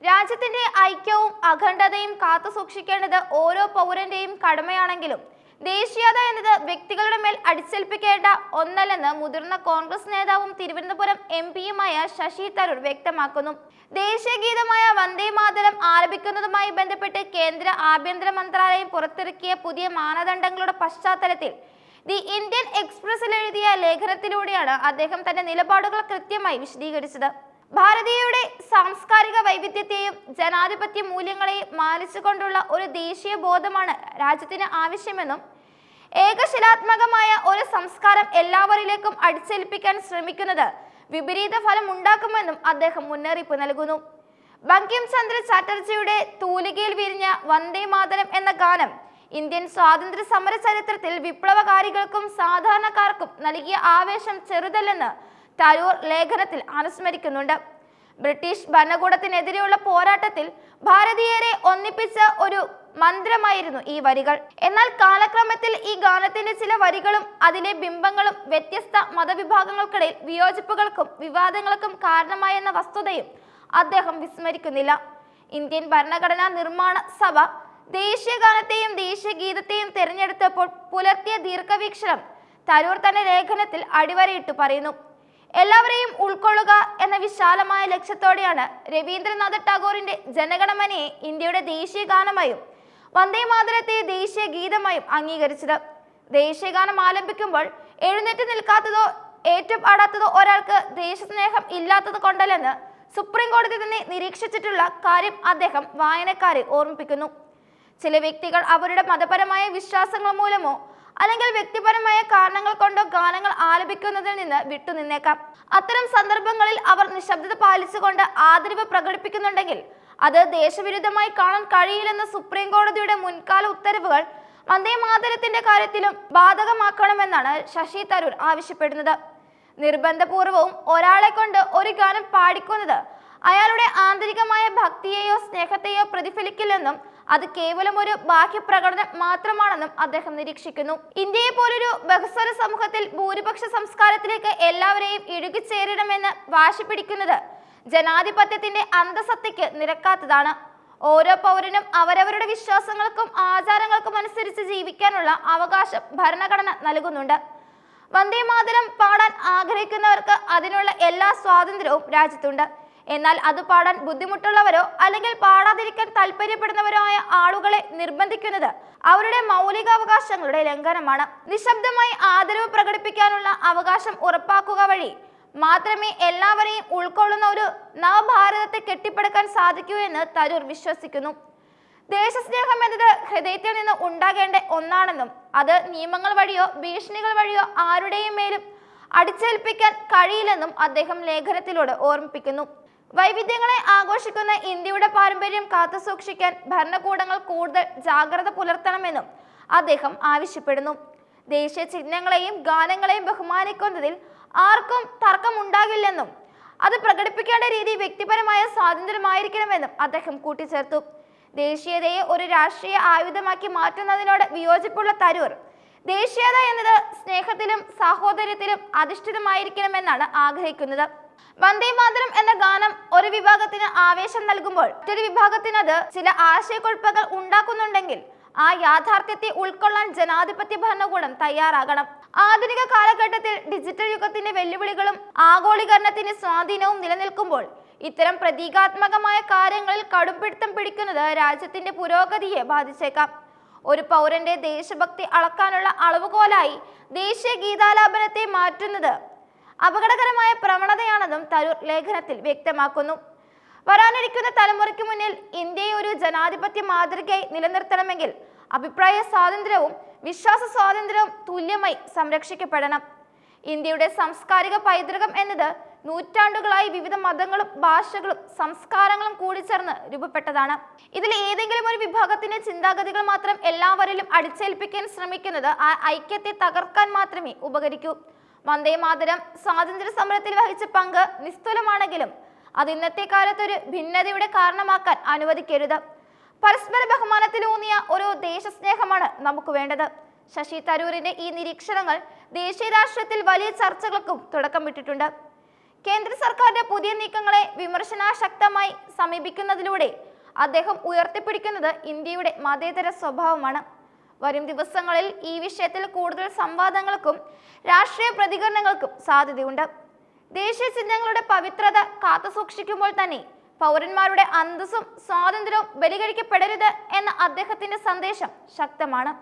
രാജ്യത്തിന്റെ ഐക്യവും അഖണ്ഡതയും കാത്തുസൂക്ഷിക്കേണ്ടത് ഓരോ പൗരന്റെയും കടമയാണെങ്കിലും ദേശീയത എന്നത് വ്യക്തികളുടെ മേൽ അടിച്ചേൽപ്പിക്കേണ്ട ഒന്നല്ലെന്ന് മുതിർന്ന കോൺഗ്രസ് നേതാവും തിരുവനന്തപുരം എംപിയുമായ ശശി തരൂർ വ്യക്തമാക്കുന്നു. ദേശീയ ഗീതമായ വന്ദേ മാതരം ആലപിക്കുന്നതുമായി ബന്ധപ്പെട്ട് കേന്ദ്ര ആഭ്യന്തര മന്ത്രാലയം പുറത്തിറക്കിയ പുതിയ മാനദണ്ഡങ്ങളുടെ പശ്ചാത്തലത്തിൽ ദി ഇന്ത്യൻ എക്സ്പ്രസിൽ എഴുതിയ ലേഖനത്തിലൂടെയാണ് അദ്ദേഹം തന്റെ നിലപാടുകൾ കൃത്യമായി വിശദീകരിച്ചത്. ഭാരതീയയുടെ സാംസ്കാരിക വൈവിധ്യത്തെയും ജനാധിപത്യ മൂല്യങ്ങളെയും മാനിച്ചുകൊണ്ടുള്ള ഒരു ദേശീയ ബോധമാണ് രാജ്യത്തിന് ആവശ്യമെന്നും ഏകശിലാത്മകമായ ഒരു സംസ്കാരം എല്ലാവരിലേക്കും അടിച്ചേൽപ്പിക്കാൻ ശ്രമിക്കുന്നത് വിപരീത ഫലം ഉണ്ടാക്കുമെന്നും അദ്ദേഹം മുന്നറിയിപ്പ് നൽകുന്നു. ബങ്കിം ചന്ദ്ര ചാറ്റർജിയുടെ തൂലികയിൽ വിരിഞ്ഞ വന്ദേ മാതരം എന്ന ഗാനം ഇന്ത്യൻ സ്വാതന്ത്ര്യ സമര ചരിത്രത്തിൽ വിപ്ലവകാരികൾക്കും സാധാരണക്കാർക്കും നൽകിയ ആവേശം ചെറുതല്ലെന്ന് തരൂർ ലേഖനത്തിൽ അനുസ്മരിക്കുന്നുണ്ട്. ബ്രിട്ടീഷ് ഭരണകൂടത്തിനെതിരെയുള്ള പോരാട്ടത്തിൽ ഭാരതീയരെ ഒന്നിപ്പിച്ച ഒരു മന്ത്രമായിരുന്നു ഈ വരികൾ. എന്നാൽ കാലക്രമത്തിൽ ഈ ഗാനത്തിന്റെ ചില വരികളും അതിലെ ബിംബങ്ങളും വ്യത്യസ്ത മതവിഭാഗങ്ങൾക്കിടയിൽ വിയോജിപ്പുകൾക്കും വിവാദങ്ങൾക്കും കാരണമായെന്ന വസ്തുതയും അദ്ദേഹം വിസ്മരിക്കുന്നില്ല. ഇന്ത്യൻ ഭരണഘടനാ നിർമ്മാണ സഭ ദേശീയ ഗാനത്തെയും ദേശീയ ഗീതത്തെയും തിരഞ്ഞെടുത്തപ്പോൾ പുലർത്തിയ ദീർഘവീക്ഷണം തരൂർ തന്റെ ലേഖനത്തിൽ അടിവരയിട്ട് പറയുന്നു. എല്ലാവരെയും ഉൾക്കൊള്ളുക എന്ന വിശാലമായ ലക്ഷ്യത്തോടെയാണ് രവീന്ദ്രനാഥ ടാഗോറിന്റെ ജനഗണമനയെ ഇന്ത്യയുടെ ദേശീയ ഗാനമായും വന്ദേ മാതരത്തെ ദേശീയ ഗീതമായും അംഗീകരിച്ചത്. ദേശീയ ഗാനം ആലപിക്കുമ്പോൾ എഴുന്നേറ്റ് നിൽക്കാത്തതോ ഏറ്റുപാടാത്തതോ ഒരാൾക്ക് ദേശസ്നേഹം ഇല്ലാത്തത് കൊണ്ടല്ലെന്ന് സുപ്രീം കോടതി തന്നെ നിരീക്ഷിച്ചിട്ടുള്ള കാര്യം അദ്ദേഹം വായനക്കാരെ ഓർമ്മിപ്പിക്കുന്നു. ചില വ്യക്തികൾ അവരുടെ മതപരമായ വിശ്വാസങ്ങൾ മൂലമോ അല്ലെങ്കിൽ വ്യക്തിപരമായ കാരണങ്ങൾ കൊണ്ടോ ഗാനങ്ങൾ ആലപിക്കുന്നതിൽ നിന്ന് വിട്ടുനിന്നേക്കാം. അത്തരം സന്ദർഭങ്ങളിൽ അവർ നിശബ്ദത പാലിച്ചുകൊണ്ട് ആദരവ് പ്രകടിപ്പിക്കുന്നുണ്ടെങ്കിൽ അത് ദേശവിരുദ്ധമായി കാണാൻ കഴിയില്ലെന്ന സുപ്രീം കോടതിയുടെ മുൻകാല ഉത്തരവുകൾ വന്ദേ മാതരത്തിന്റെ കാര്യത്തിലും ബാധകമാക്കണമെന്നാണ് ശശി തരൂർ ആവശ്യപ്പെടുന്നത്. നിർബന്ധപൂർവവും ഒരാളെ കൊണ്ട് ഒരു ഗാനം പാടിക്കുന്നത് അയാളുടെ ആന്തരികമായ ഭക്തിയെയോ സ്നേഹത്തെയോ പ്രതിഫലിക്കില്ലെന്നും അത് കേവലം ഒരു ബാഹ്യപ്രകടനം മാത്രമാണെന്നും അദ്ദേഹം നിരീക്ഷിക്കുന്നു. ഇന്ത്യയെ പോലൊരു ബഹുസ്വര സമൂഹത്തിൽ ഭൂരിപക്ഷ സംസ്കാരത്തിലേക്ക് എല്ലാവരെയും ഇഴുകിച്ചേരണമെന്ന് വാശി പിടിക്കുന്നത് ജനാധിപത്യത്തിന്റെ അന്തസത്തയ്ക്ക് നിരക്കാത്തതാണ്. ഓരോ പൗരനും അവരവരുടെ വിശ്വാസങ്ങൾക്കും ആചാരങ്ങൾക്കും അനുസരിച്ച് ജീവിക്കാനുള്ള അവകാശം ഭരണഘടന നൽകുന്നുണ്ട്. വന്ദേ മാതരം പാടാൻ ആഗ്രഹിക്കുന്നവർക്ക് അതിനുള്ള എല്ലാ സ്വാതന്ത്ര്യവും രാജ്യത്തുണ്ട്. എന്നാൽ അത് പാടാൻ ബുദ്ധിമുട്ടുള്ളവരോ അല്ലെങ്കിൽ പാടാതിരിക്കാൻ താല്പര്യപ്പെടുന്നവരോ ആയ ആളുകളെ നിർബന്ധിക്കുന്നത് അവരുടെ മൗലികാവകാശങ്ങളുടെ ലംഘനമാണ്. നിശബ്ദമായി ആദരവ് പ്രകടിപ്പിക്കാനുള്ള അവകാശം ഉറപ്പാക്കുക വഴി മാത്രമേ എല്ലാവരെയും ഉൾക്കൊള്ളുന്ന ഒരു നവഭാരതത്തെ കെട്ടിപ്പടുക്കാൻ സാധിക്കൂ എന്ന് തരൂർ വിശ്വസിക്കുന്നു. ദേശസ്നേഹം എന്നത് ഹൃദയത്തിൽ നിന്ന് ഉണ്ടാകേണ്ട ഒന്നാണെന്നും അത് നിയമങ്ങൾ വഴിയോ ഭീഷണികൾ വഴിയോ ആരുടെയും മേലും അടിച്ചേൽപ്പിക്കാൻ കഴിയില്ലെന്നും അദ്ദേഹം ലേഖനത്തിലൂടെ ഓർമ്മിപ്പിക്കുന്നു. വൈവിധ്യങ്ങളെ ആഘോഷിക്കുന്ന ഇന്ത്യയുടെ പാരമ്പര്യം കാത്തുസൂക്ഷിക്കാൻ ഭരണകൂടങ്ങൾ കൂടുതൽ ജാഗ്രത പുലർത്തണമെന്നും അദ്ദേഹം ആവശ്യപ്പെടുന്നു. ദേശീയ ചിഹ്നങ്ങളെയും ഗാനങ്ങളെയും ബഹുമാനിക്കുന്നതിൽ ആർക്കും തർക്കമുണ്ടാകില്ലെന്നും അത് പ്രകടിപ്പിക്കേണ്ട രീതി വ്യക്തിപരമായ സ്വാതന്ത്ര്യമായിരിക്കണമെന്നും അദ്ദേഹം കൂട്ടിച്ചേർത്തു. ദേശീയതയെ ഒരു രാഷ്ട്രീയ ആയുധമാക്കി മാറ്റുന്നതിനോട് വിയോജിപ്പുള്ള തരൂർ ദേശീയത എന്നത് സ്നേഹത്തിലും സാഹോദര്യത്തിലും അധിഷ്ഠിതമായിരിക്കണമെന്നാണ് ആഗ്രഹിക്കുന്നത്. വന്ദേ മാതരം എന്ന ഗാനം ഒരു വിഭാഗത്തിന് ആവേശം നൽകുമ്പോൾ മറ്റൊരു വിഭാഗത്തിന് അത് ചില ആശയക്കുഴപ്പങ്ങൾ ഉണ്ടാക്കുന്നുണ്ടെങ്കിൽ ആ യാഥാർത്ഥ്യത്തെ ഉൾക്കൊള്ളാൻ ജനാധിപത്യ ഭരണകൂടം തയ്യാറാകണം. ആധുനിക കാലഘട്ടത്തിൽ ഡിജിറ്റൽ യുഗത്തിന്റെ വെല്ലുവിളികളും ആഗോളീകരണത്തിന്റെ സ്വാധീനവും നിലനിൽക്കുമ്പോൾ ഇത്തരം പ്രതീകാത്മകമായ കാര്യങ്ങളിൽ കടുംപിടുത്തം പിടിക്കുന്നത് രാജ്യത്തിന്റെ പുരോഗതിയെ ബാധിച്ചേക്കാം. ഒരു പൗരന്റെ ദേശഭക്തി അളക്കാനുള്ള അളവുകോലായി ദേശീയ ഗീതാലാപനത്തെ മാറ്റുന്നത് അപകടകരമായ പ്രവണതയാണെന്നും തരൂർ ലേഖനത്തിൽ വ്യക്തമാക്കുന്നു. വരാനിരിക്കുന്ന തലമുറയ്ക്ക് മുന്നിൽ ഇന്ത്യയെ ഒരു ജനാധിപത്യ മാതൃകയായി നിലനിർത്തണമെങ്കിൽ അഭിപ്രായ സ്വാതന്ത്ര്യവും വിശ്വാസ സ്വാതന്ത്ര്യവും തുല്യമായി സംരക്ഷിക്കപ്പെടണം. ഇന്ത്യയുടെ സാംസ്കാരിക പൈതൃകം എന്നത് നൂറ്റാണ്ടുകളായി വിവിധ മതങ്ങളും ഭാഷകളും സംസ്കാരങ്ങളും കൂടിച്ചേർന്ന് രൂപപ്പെട്ടതാണ്. ഇതിൽ ഏതെങ്കിലും ഒരു വിഭാഗത്തിന്റെ ചിന്താഗതികൾ മാത്രം എല്ലാവരിലും അടിച്ചേൽപ്പിക്കാൻ ശ്രമിക്കുന്നത് ആ ഐക്യത്തെ തകർക്കാൻ മാത്രമേ ഉപകരിക്കൂ. വന്ദേ മാതരം സ്വാതന്ത്ര്യ സമരത്തിൽ വഹിച്ച പങ്ക് നിസ്തുലമാണെങ്കിലും അത് ഇന്നത്തെ കാലത്തൊരു ഭിന്നതയുടെ കാരണമാക്കാൻ അനുവദിക്കരുത്. പരസ്പര ബഹുമാനത്തിലൂന്നിയ ഒരു ദേശസ്നേഹമാണ് നമുക്ക് വേണ്ടത്. ശശി തരൂരിന്റെ ഈ നിരീക്ഷണങ്ങൾ ദേശീയ രാഷ്ട്രീയത്തിൽ വലിയ ചർച്ചകൾക്കും തുടക്കമിട്ടിട്ടുണ്ട്. കേന്ദ്ര സർക്കാരിന്റെ പുതിയ നീക്കങ്ങളെ വിമർശനാശക്തമായി സമീപിക്കുന്നതിലൂടെ അദ്ദേഹം ഉയർത്തിപ്പിടിക്കുന്നത് ഇന്ത്യയുടെ മതേതര സ്വഭാവമാണ്. വരും ദിവസങ്ങളിൽ ഈ വിഷയത്തിൽ കൂടുതൽ സംവാദങ്ങൾക്കും രാഷ്ട്രീയ പ്രതികരണങ്ങൾക്കും സാധ്യതയുണ്ട്. ദേശീയ ചിഹ്നങ്ങളുടെ പവിത്രത കാത്തുസൂക്ഷിക്കുമ്പോൾ തന്നെ പൗരന്മാരുടെ അന്തസ്സും സ്വാതന്ത്ര്യവും ബലികഴിക്കപ്പെടരുത് എന്ന അദ്ദേഹത്തിന്റെ സന്ദേശം ശക്തമാണ്.